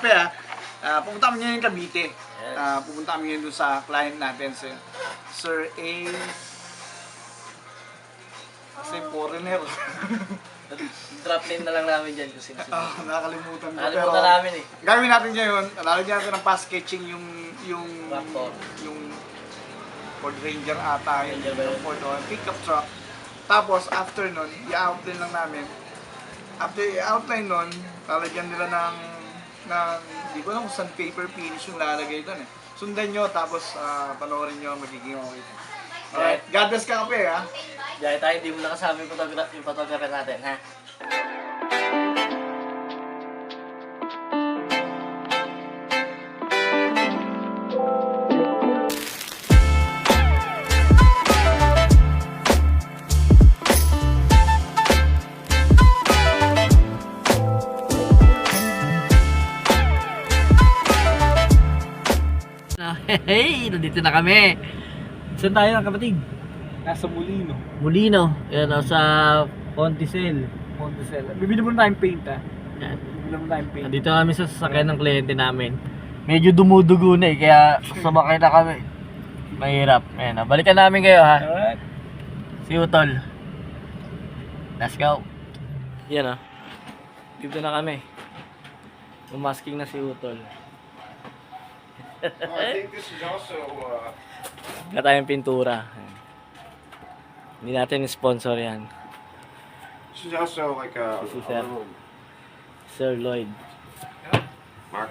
kape pupunta kami ngayon Cavite. Pupunta kami ngayon doon sa client natin, si Sir A. Kasi foreigner. Drop name na lang namin dyan kasi Nakakalimutan ko. nakalimutan namin eh. Gawin natin ngayon, lalagyan natin ng pass sketching yung Ford Ranger ata, yung Ford pickup truck. Tapos after nun, i-outline lang namin. After i-outline nun, lalagyan nila ng di ko alam kung sandpaper finish yung lalagay doon eh. Sundan nyo, tapos panoorin nyo, magiging okay. Alright, God bless ka kape ha. Dahil tayo hindi mo nakasama yung photographer natin ha. Hey, nandito na kami. Saan tayo ng kapatid? Nasa Molino. Molino. Yan, sa Ponticel. Bibili mo na tayong paint ha. Yan. Bibili mo na tayong paint. Nandito kami sa sasakyan ng kliyente namin. Medyo dumudugo na eh, kaya sumakay na kami. Mahirap. Ayan, balikan namin kayo ha. Alright. Si Utol. Let's go. Yan dito na kami. Umasking na si Utol. I think this is also Wala tayong pintura. Hindi natin sponsor yan. This is also like a This is little Sir Lloyd.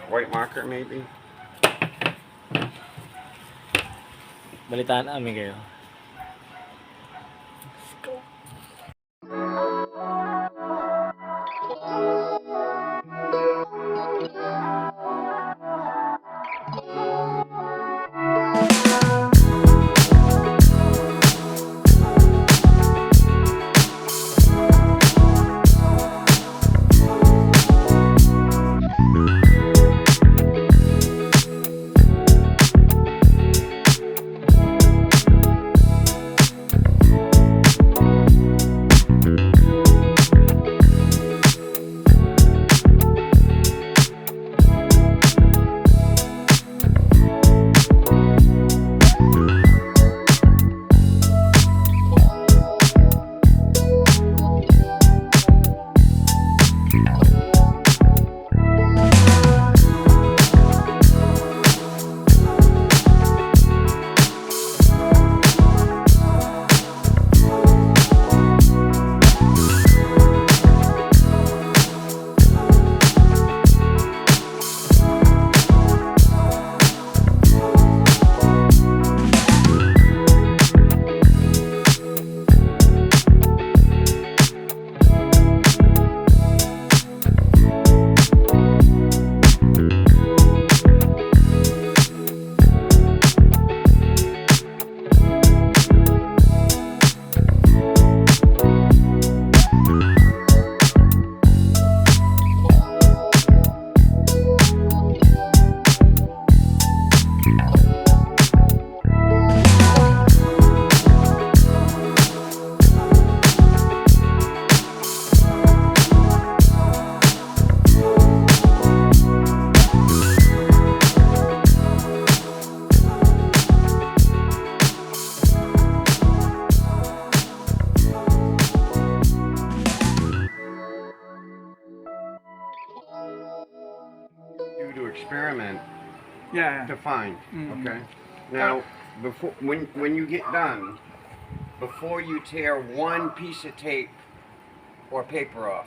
white marker maybe. Balitaan namin kayo. Experiment Yeah. to find. Mhm. Okay. Now, before when you get done, before you tear one piece of tape or paper off,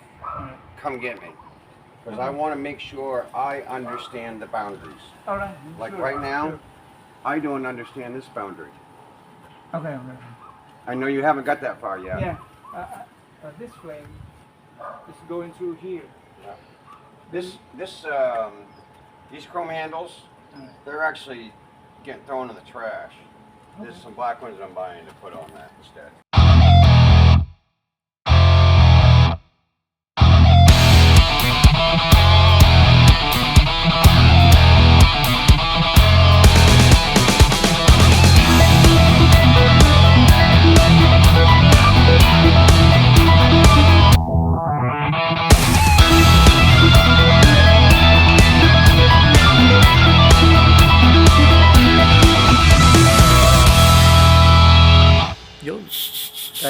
come get me, because I want to make sure I understand the boundaries. Alright. Like right now, I don't understand this boundary. Okay. I know you haven't got that far yet. Yeah. This flame is going through here. These chrome handles, they're actually getting thrown in the trash. There's some black ones I'm buying to put on that instead.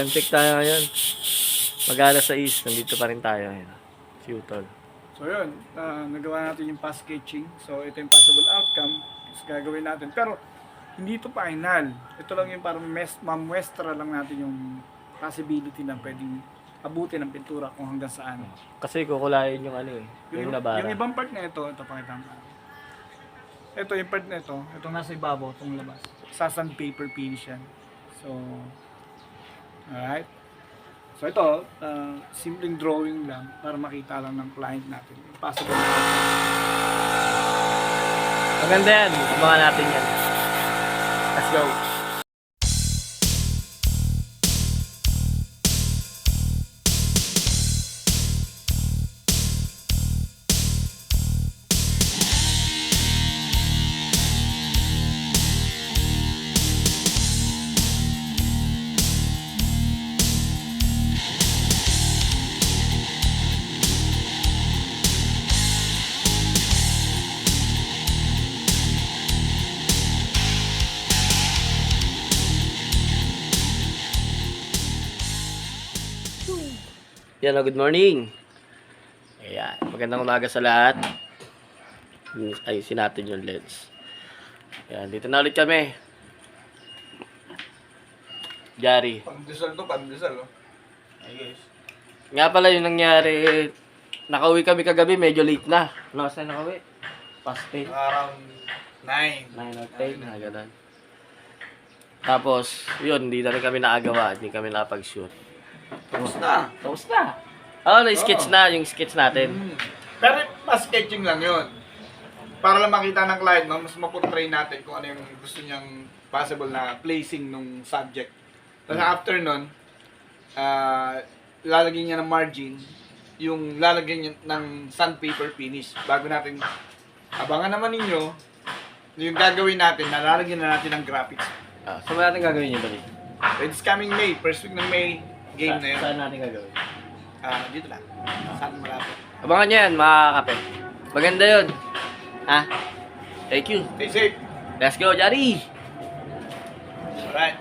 Time check tayo ngayon. Mag-alas 6, nandito pa rin tayo. Ayun. Si Utol. So yun, nagawa natin yung pass sketching. So ito yung possible outcome. So gagawin natin. Pero hindi ito final. Ito lang yung parang mamuestra lang natin yung possibility na pwedeng abutin ng pintura kung hanggang saan. Kasi kukulayin yung ano eh. Yung nabara. Yung ibang part na ito pakita mo. Ito yung part na ito, itong nasa ibabaw, itong labas. Sa sandpaper finish yan. So, alright. So ito, simpleng drawing lang para makita lang ng client natin. Possible na. Maganda yan. Abangan natin yan. Let's go. Yan, good morning. Ayan, magandang umaga sa lahat. Ayusin natin yung lens. Ayan, dito na ulit kami. Jari. Pandesal to, pandesal. Oh. Ayos. Nga pala yung nangyari, nakauwi kami kagabi, medyo late na. Ano kasi nakauwi? Past 10. Around 9. 9 or 10, na ganun. Tapos, yun, hindi na rin kami nakagawa, hindi kami nakapag-shoot. Tapos na. Tapos na. Oo, na-sketch na, yung sketch natin. Pero mas sketching lang yun. Para lang makita ng client, no? Mas maportray natin kung ano yung gusto niyang possible na placing nung subject. Tapos after nun, lalagyan niya ng margin, yung lalagyan niya ng sandpaper finish. Bago natin, abangan naman ninyo, yung gagawin natin, lalagyan na natin ng graphics. Saan ba natin gagawin yun, Bali? It's coming May, first week ng May, game na yun. Saan natin gagawin? Dito lang. Saan malapit. Abangan nyo yan, mga kape. Maganda yun. Ha? Thank you. Stay safe. Let's go, Jari! Alright.